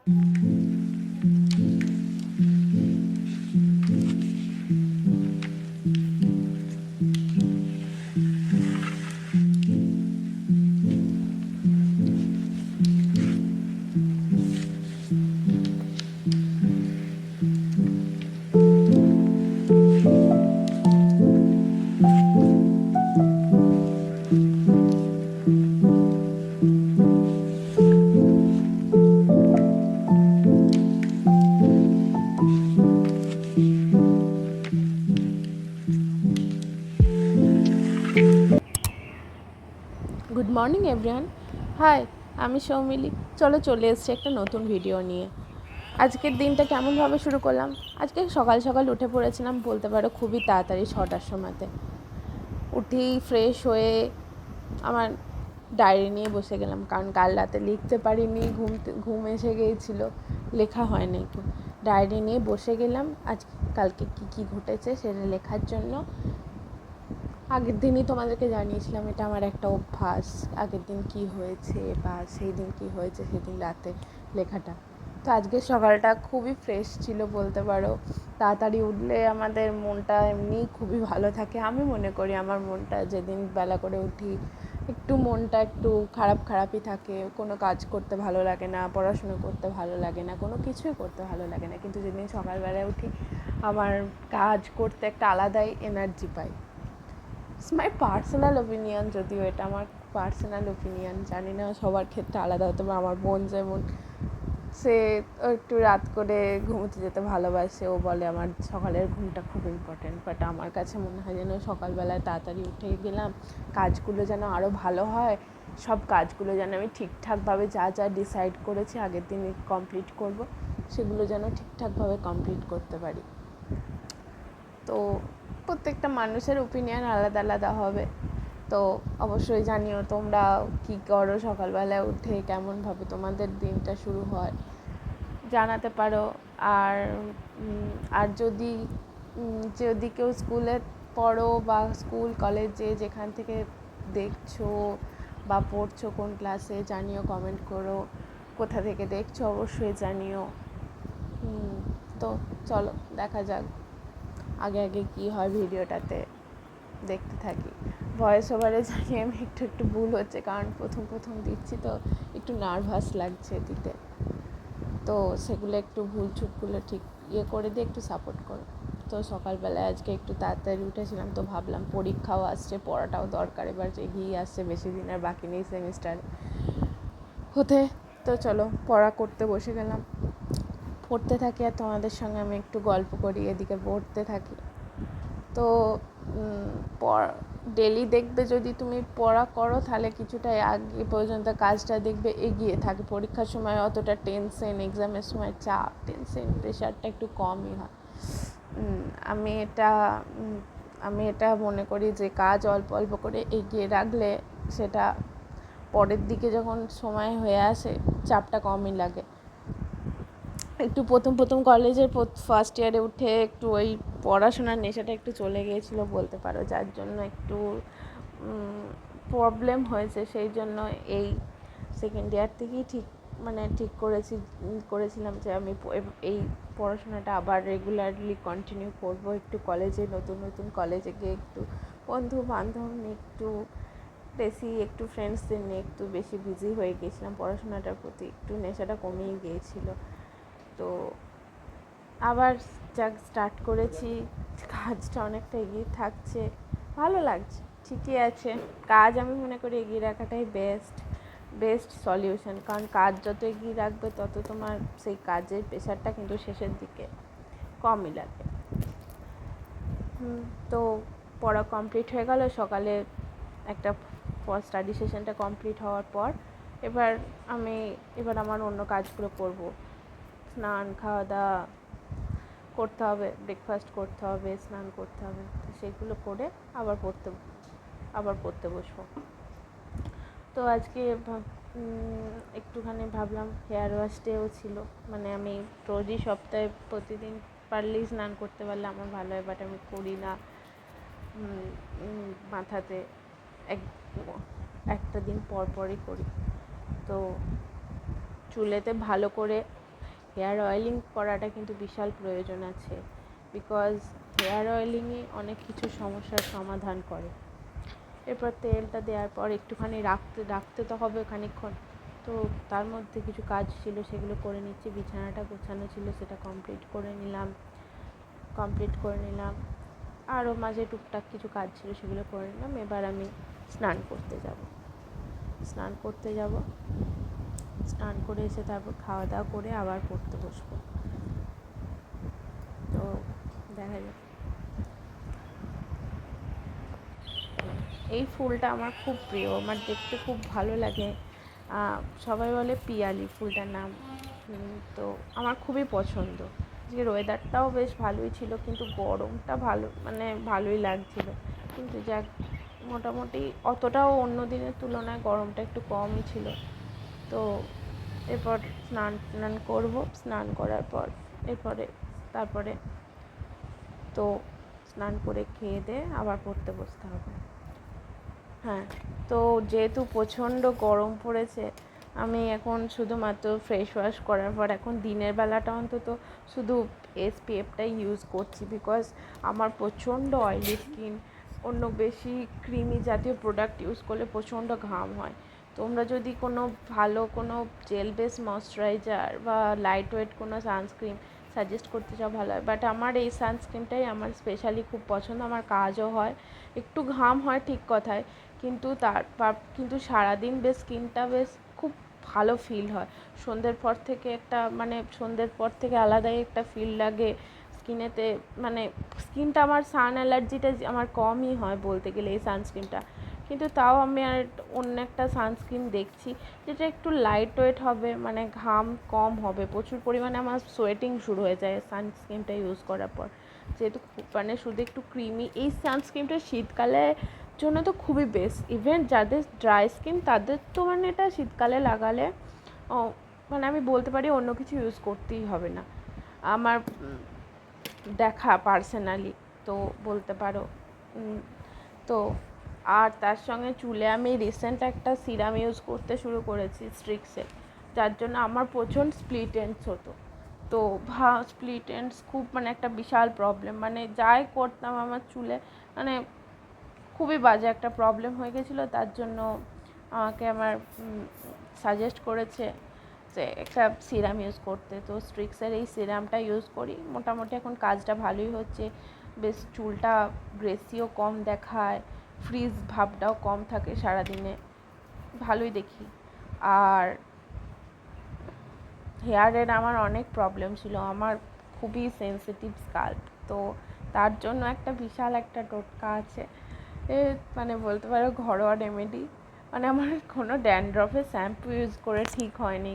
Good morning everyone. High, আমি সৌমিলি। চলে এসেছি একটা নতুন ভিডিও নিয়ে। আজকের দিনটা কেমনভাবে শুরু করলাম? আজকে সকাল সকাল উঠে পড়েছিলাম, বলতে পারো খুবই তাড়াতাড়ি, 6টার সময়তে উঠেই ফ্রেশ হয়ে আমার ডায়েরি নিয়ে বসে গেলাম, কারণ কাল রাতে লিখতে পারিনি, ঘুম এসে গিয়েছিলো, লেখা হয়নি। একটু ডায়েরি নিয়ে বসে গেলাম কালকে কী ঘটেছে সেটা লেখার জন্য। আগের দিনই তোমাদেরকে জানিয়েছিলাম এটা আমার একটা অভ্যাস, আগের দিন কি হয়েছে বা সেই দিন কী হয়েছে সেদিন রাতে লেখাটা। তো আজকের সকালটা খুবই ফ্রেশ ছিল বলতে পারো। তাড়াতাড়ি উঠলে আমাদের মনটা এমনিই খুবই ভালো থাকে। আমি মনে করি আমার মনটা যেদিন বেলা করে উঠি মনটা একটু খারাপই থাকে, কোনো কাজ করতে ভালো লাগে না, পড়াশুনো করতে ভালো লাগে না, কোনো কিছুই করতে ভালো লাগে না। কিন্তু যেদিন সকালবেলায় উঠি আমার কাজ করতে একটা আলাদাই energy pi. It's my personal opinion, যদিও এটা আমার পার্সোনাল ওপিনিয়ন, জানি না সবার ক্ষেত্রে আলাদা হতে পারে। আমার বোন যেমন, সে একটু রাত করে ঘুমোতে যেতে ভালোবাসে, ও বলে আমার সকালের ঘুমটা খুব ইম্পর্ট্যান্ট। বাট আমার কাছে মনে হয় যেন সকালবেলায় তাড়াতাড়ি উঠে গেলাম, কাজগুলো যেন আরও ভালো হয়, সব কাজগুলো যেন আমি ঠিকঠাকভাবে যা ডিসাইড করেছি আগের দিন কমপ্লিট করব, সেগুলো যেন ঠিকঠাকভাবে কমপ্লিট করতে পারি। তো প্রত্যেকটা মানুষের ওপিনিয়ন আলাদা আলাদা হবে। তো অবশ্যই জানিও তোমরা কী করো সকালবেলায় উঠে, কেমনভাবে তোমাদের দিনটা শুরু হয়, জানাতে পারো। আর যদি কেউ স্কুলে পড়ো বা স্কুল কলেজে যেখান থেকে দেখছো বা পড়ছো, কোন ক্লাসে, জানিও, কমেন্ট করো। কোথা থেকে দেখছো অবশ্যই জানিও। তো চলো দেখা যাক আগে কী হয়, ভিডিওটাতে দেখতে থাকি। ভয়েস ওভারে জানি আমি একটু ভুল হচ্ছে, কারণ প্রথম দিচ্ছি তো একটু নার্ভাস লাগছে দিতে। তো সেগুলো একটু ভুল ছুটগুলো ঠিক করে দিয়ে একটু সাপোর্ট করো। তো সকালবেলায় আজকে একটু তাড়াতাড়ি উঠেছিলাম, তো ভাবলাম পরীক্ষাও আসছে, পড়াটাও দরকার, এবার এগিয়ে আসছে, বেশি দিন আর বাকি নেই সেমিস্টার হতে। তো চলো পড়া করতে বসে গেলাম, পড়তে থাকি আর তোমাদের সঙ্গে আমি একটু গল্প করি, এদিকে পড়তে থাকি। তো ডেলি দেখবে যদি তুমি পড়া করো তাহলে কিছুটা আগে পর্যন্ত কাজটা দেখবে এগিয়ে থাকে। পরীক্ষার সময় অতটা টেনশন, এক্সামের সময় চাপ, টেনশন, প্রেশারটা একটু কমই হয়। আমি এটা মনে করি যে কাজ অল্প অল্প করে এগিয়ে রাখলে সেটা পরের দিকে যখন সময় হয়ে আসে চাপটা কমই লাগে। একটু প্রথম কলেজের ফার্স্ট ইয়ারে উঠে একটু ওই পড়াশোনার নেশাটা একটু চলে গিয়েছিলো বলতে পারো, যার জন্য একটু প্রবলেম হয়েছে। সেই জন্য এই সেকেন্ড ইয়ার থেকেই ঠিক করেছিলাম যে আমি এই পড়াশোনাটা আবার রেগুলারলি কন্টিনিউ করব। একটু কলেজে নতুন কলেজে গিয়ে একটু বন্ধু বান্ধব নিয়ে একটু ফ্রেন্ডসদের নিয়ে একটু বেশি বিজি হয়ে গিয়েছিলাম, পড়াশোনাটার প্রতি একটু নেশাটা কমিয়ে গিয়েছিলো। তো আবার স্টার্ট করেছি, কাজটা অনেকটা এগিয়ে থাকছে, ভালো লাগছে, ঠিকই আছে। কাজ আমি মনে করি এগিয়ে রাখাটাই বেস্ট সলিউশন, কারণ কাজ যত এগিয়ে রাখবে তত তোমার সেই কাজের প্রেশারটা কিন্তু শেষের দিকে কমই লাগে। তো পড়া কমপ্লিট হয়ে গেল, সকালে একটা স্টাডি সেশনটা কমপ্লিট হওয়ার পর এবার আমার অন্য কাজগুলো করব। স্নান, খাওয়া দাওয়া করতে হবে, ব্রেকফাস্ট করতে হবে, স্নান করতে হবে, তো সেগুলো করে আবার পড়তে বসবো। তো আজকে একটুখানি ভাবলাম হেয়ার ওয়াশ ডেও ছিল, মানে আমি রোজই সপ্তাহে প্রতিদিন পারলেই স্নান করতে পারলে আমার ভালো হয়, বাট আমি করি না। মাথাতে একটা দিন পরই করি। তো চুলেতে ভালো করে হেয়ার অয়েলিং করাটা কিন্তু বিশাল প্রয়োজন আছে, বিকজ হেয়ার অয়েলিংয়ে অনেক কিছু সমস্যার সমাধান করে। এরপর তেলটা দেওয়ার পর একটুখানি রাখতে তো হবে খানিকক্ষণ, তো তার মধ্যে কিছু কাজ ছিল সেগুলো করে নিচ্ছি। বিছানাটা গোছানো ছিল, সেটা কমপ্লিট করে নিলাম। আরও মাঝে টুকটাক কিছু কাজ ছিল, সেগুলো করে নিলাম। এবার আমি স্নান করতে যাব। স্নান করে এসে তারপর খাওয়া দাওয়া করে আবার পড়তে বসবো। তো দেখা যাক। এই ফুলটা আমার খুব প্রিয়, আমার দেখতে খুব ভালো লাগে। সবাই বলে পিয়ালি ফুলটার নাম। তো আমার খুবই পছন্দ। যে ওয়েদারটাও বেশ ভালোই ছিল, কিন্তু গরমটা ভালোই লাগছিল। কিন্তু যাক, মোটামুটি অতটাও অন্য দিনের তুলনায় গরমটা একটু কমই ছিল। তো এরপর স্নান করব। স্নান করার পর তারপরে তো স্নান করে খেয়ে দিয়ে আবার পড়তে বসতে হবে। হ্যাঁ, তো যেহেতু প্রচণ্ড গরম পড়েছে, আমি এখন শুধুমাত্র ফ্রেশ ওয়াশ করার পর এখন দিনের বেলাটা অন্তত শুধু SPFটাই ইউজ করছি, বিকজ আমার প্রচণ্ড অয়েলি স্কিন। অন্য বেশি ক্রিমি জাতীয় প্রোডাক্ট ইউজ করলে প্রচণ্ড ঘাম হয়। তোমরা যদি ভালো কোনো জেল বেস ময়শ্চারাইজার বা লাইট ওয়েট কোনো সানস্ক্রিন সাজেস্ট করতে চাও, ভালো হয়। বাট আমার এই সানস্ক্রিনটাই আমার স্পেশালি খুব পছন্দ। আমার কাজও হয়, একটু ঘাম হয় ঠিক কথায়, কিন্তু সারাদিন স্কিনটা খুব ভালো ফিল হয়। সন্ধ্যের পর থেকে আলাদাই একটা ফিল লাগে স্কিনেতে। স্কিনটা আমার সান অ্যালার্জিটা আমার কমই হয় বলতে গেলে এই সানস্ক্রিনটা। কিন্তু তাও আমি আর অন্য একটা সানস্ক্রিন দেখছি যেটা একটু লাইট ওয়েট হবে, ঘাম কম হবে। প্রচুর পরিমাণে আমার সোয়েটিং শুরু হয়ে যায় সানস্ক্রিনটা ইউজ করার পর, যেহেতু শুধু একটু ক্রিমি। এই সানস্ক্রিনটা শীতকালে জন্য তো খুবই বেস্ট। ইভেন যাদের ড্রাই স্কিন তাদের তো এটা শীতকালে লাগালে আমি বলতে পারি অন্য কিছু ইউজ করতেই হবে না, আমার দেখা পার্সোনালি তো বলতে পারো। তো আর তার সঙ্গে চুলে আমি রিসেন্ট একটা সিরাম ইউজ করতে শুরু করেছি স্ট্রিক্সের, যার জন্য আমার প্রচণ্ড স্প্লিট এন্ডস হতো। তো স্প্লিট এন্ডস খুব একটা বিশাল প্রবলেম, যাই করতাম আমার চুলে খুবই বাজে একটা প্রবলেম হয়ে গেছিলো। তার জন্য আমাকে আমার সাজেস্ট করেছে যে একটা সিরাম ইউজ করতে। তো স্ট্রিক্সের এই সিরামটা ইউজ করি, মোটামুটি এখন কাজটা ভালোই হচ্ছে। বেশ চুলটা গ্রেসিও কম দেখায়, ফ্রিজ ভাবটাও কম থাকে সারাদিনে, ভালোই দেখি। আর হেয়ারের আমার অনেক প্রবলেম ছিল, আমার খুবই সেন্সিটিভ স্কাল্প। তো তার জন্য বিশাল একটা টোটকা আছে, বলতে পারো ঘরোয়া রেমেডি। আমার কোনো ড্যান্ড্রফের শ্যাম্পু ইউজ করে ঠিক হয়নি,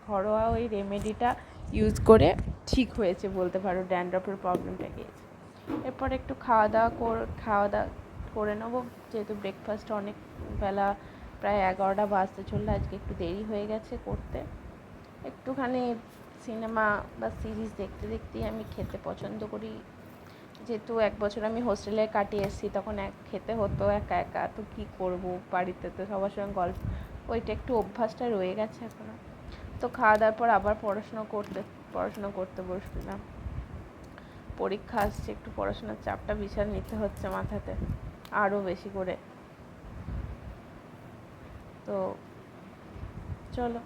ঘরোয়া ওই রেমেডিটা ইউজ করে ঠিক হয়েছে বলতে পারো, ড্যান্ড্রফের প্রবলেমটা গিয়েছে। এরপর একটু খাওয়া দাওয়া করে নেবো, যেহেতু ব্রেকফাস্ট অনেক বেলা, প্রায় 11টা বাজতে চললো। আজকে একটু দেরি হয়ে গেছে করতে। একটুখানি সিনেমা বা সিরিজ দেখতে দেখতেই আমি খেতে পছন্দ করি, যেহেতু 1 বছর আমি হোস্টেলে কাটিয়ে এসেছি, তখন খেতে হতো একা একা। তো কী করবো, বাড়িতে তো সবার সঙ্গে গল্প, ওইটা একটু অভ্যাসটা রয়ে গেছে এখনও। তো খাওয়া দাওয়ার পর আবার পড়াশোনা করতে বসলাম। পরীক্ষা আসছে, একটু পড়াশোনার চাপটা বিশাল নিতে হচ্ছে মাথাতে আরও বেশি করে। তো চলো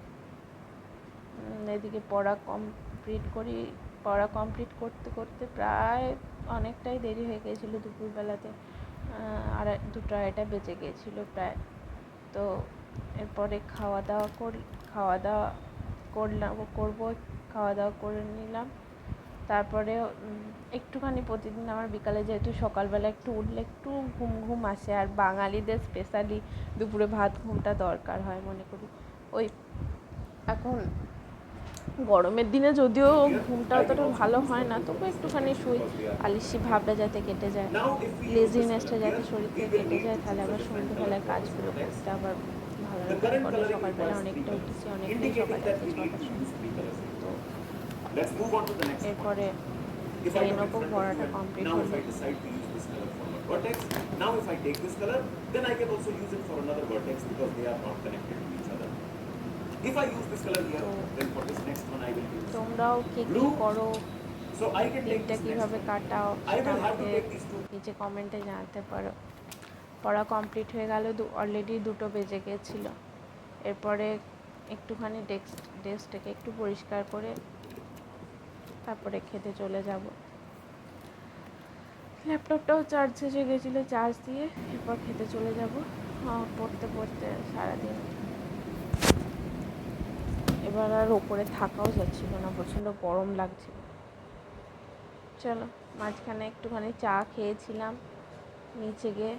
এদিকে পড়া কমপ্লিট করতে করতে প্রায় অনেকটাই দেরি হয়ে গিয়েছিলো। দুপুরবেলাতে 2-2:30 বেজে গিয়েছিলো প্রায়। তো এরপরে খাওয়া দাওয়া করে নিলাম। তারপরে একটুখানি প্রতিদিন আমার বিকালে, যেহেতু সকালবেলা একটু উঠলে একটু ঘুম আসে, আর বাঙালিদের স্পেশালি দুপুরে ভাত ঘুমটা দরকার হয় মনে করি। এখন গরমের দিনে যদিও ঘুমটা অতটা ভালো হয় না, তবু একটুখানি শুই, আলিস্যি ভাবটা যাতে কেটে যায়, লেজিনেসটা যাতে শরীর থেকে কেটে যায়, তাহলে আবার সন্ধ্যেবেলার কাজগুলো করতে আবার ভালো লাগে। পরে সকালবেলা অনেকটা উঠেছি, অনেকটাই সকালে আছে 6টার সময়। তো এরপরে খেয়ে নেবো, পড়াটা কমপ্লিট হলো। Vertex. Now if I take this color, then I can also use it for another vertex because they are not connected to each other. If I use this color here, তো then for this next one I will use তোমরাও কে কী blue. করো, So I can take দিনটা this next কীভাবে one. কাটাও I সেটা will have to আমাকে take these two. নিচে কমেন্টে জানাতে পারো। পড়া কমপ্লিট হয়ে গেল, অলরেডি 2টো বেজে গিয়েছিলো। এরপরে একটুখানি ডেস্কটাকে একটু পরিষ্কার করে তারপরে খেতে চলে যাব। ল্যাপটপটাও চার্জ শেষ গেছিলো, চার্জ দিয়ে এরপর খেতে চলে যাব। পড়তে পড়তে সারাদিন এবার আর ওপরে থাকাও যাচ্ছিল না, প্রচণ্ড গরম লাগছিল। চলো, মাঝখানে একটুখানি চা খেয়েছিলাম নিচে গিয়ে।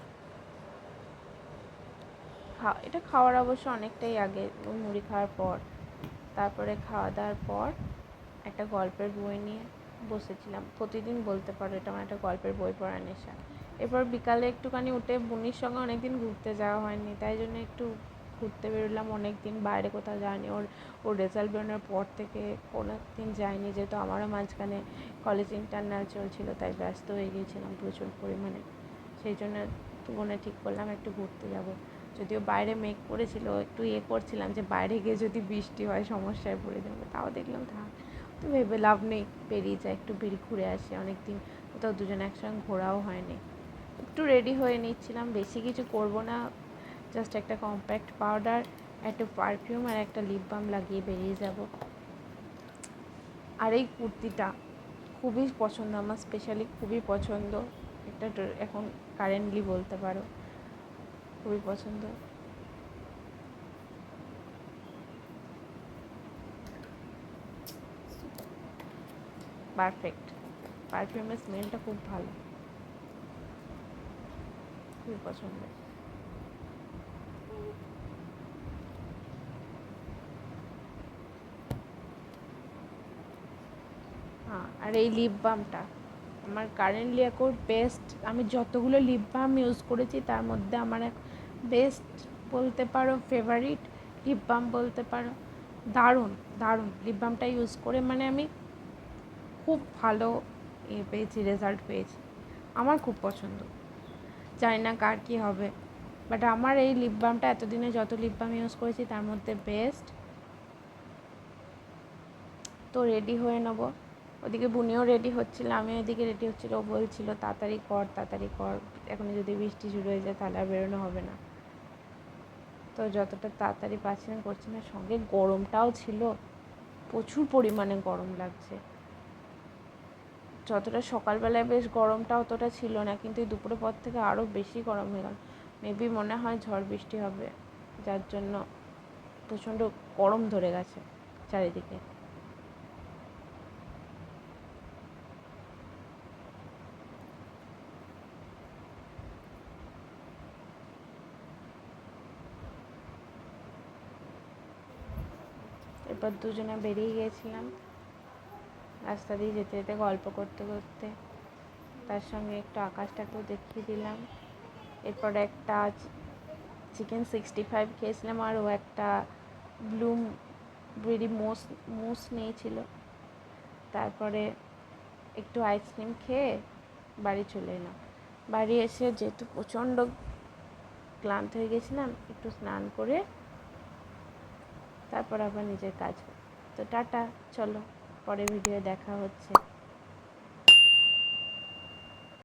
এটা খাওয়ার অবশ্য অনেকটাই আগে, মুড়ি খাওয়ার পর। তারপরে খাওয়া দাওয়ার পর একটা গল্পের বই নিয়ে বসেছিলাম। প্রতিদিন বলতে পারো এটা আমার একটা গল্পের বই পড়ার নেশা। এরপর বিকালে একটুখানি উঠে বুনির সঙ্গে অনেকদিন ঘুরতে যাওয়া হয়নি, তাই জন্য একটু ঘুরতে বেরোলাম। অনেকদিন বাইরে কোথাও যায়নি, ওর রেজাল্ট বেরোনোর পর থেকে কোনো দিন যায়নি, যেহেতু আমারও মাঝখানে কলেজ ইন্টারনাল চলছিল, তাই ব্যস্ত হয়ে গিয়েছিলাম প্রচুর পরিমাণে। সেই জন্য বোনে ঠিক করলাম একটু ঘুরতে যাব। যদিও বাইরে মেঘ পড়েছিল, একটু করছিলাম যে বাইরে গিয়ে যদি বৃষ্টি হয় সমস্যায় পড়ে যাবো, তাও দেখলাম থাক, তো ভেবে লাভ নেই, বেরিয়ে যায়, একটু ঘুরে আসি। অনেক দিন কোথাও দুজনে একসঙ্গে ঘোরাও হয়নি। একটু রেডি হয়ে নিচ্ছিলাম, বেশি কিছু করব না, জাস্ট একটা কম্প্যাক্ট পাউডার, একটা পারফিউম আর একটা লিপ বাম লাগিয়ে বেরিয়ে যাব। আর এই কুর্তিটা খুবই পছন্দ আমার, স্পেশালি খুবই পছন্দ। এটা এখন কারেন্টলি বলতে পারো খুবই পছন্দ। পারফেক্ট, পারফিউমের স্মেলটা খুব ভালো, খুবই পছন্দ। আর এই লিপ বামটা আমার কারেন্টলি এখন বেস্ট। আমি যতগুলো লিপ বাম ইউজ করেছি তার মধ্যে আমার বেস্ট বলতে পারো, ফেভারিট লিপ বাম বলতে পারো। দারুণ দারুণ লিপ বামটা ইউজ করে, মানে আমি খুব ভালো পেয়েছি, রেজাল্ট পেয়েছি। আমার খুব পছন্দ, জানি না কার কী হবে, বাট আমার এই লিপ বামটা এতদিনে যত লিপ বাম ইউজ করেছি তার মধ্যে বেস্ট। তো রেডি হয়ে নেবো, ওদিকে বুনিও রেডি হচ্ছিল, আমি ওইদিকে রেডি হচ্ছিল। ও বলছিল তাড়াতাড়ি কর তাড়াতাড়ি কর, এখন যদি বৃষ্টি শুরু হয়ে যায় তাহলে আর বেরোনো হবে না। তো যতটা তাড়াতাড়ি পাচ্ছিলাম করছি না, সঙ্গে গরমটাও ছিল, প্রচুর পরিমাণে গরম লাগছে। যতটা সকালবেলায় বেশ গরমটা অতটা ছিল না, কিন্তু এই দুপুরের পর থেকে আরও বেশি গরম হয়ে গেল। মেবি মনে হয় ঝড় বৃষ্টি হবে, যার জন্য প্রচণ্ড গরম ধরে গেছে চারিদিকে। এরপর দুজনে বেরিয়ে গিয়েছিলাম, রাস্তা দিয়ে যেতে যেতে গল্প করতে করতে, তার সঙ্গে একটু আকাশটাকেও দেখিয়ে দিলাম। এরপর একটা চিকেন 65 খেয়েছিলাম, আর ও একটা ব্লুবেরি মুস নিয়েছিল। তারপরে একটু আইসক্রিম খেয়ে বাড়ি চলে এলাম। বাড়ি এসে যেহেতু প্রচণ্ড ক্লান্ত হয়ে গেছিলাম, একটু স্নান করে তারপর আবার নিজের কাজ। তো টাটা, চলো পরে ভিডিও দেখা হচ্ছে।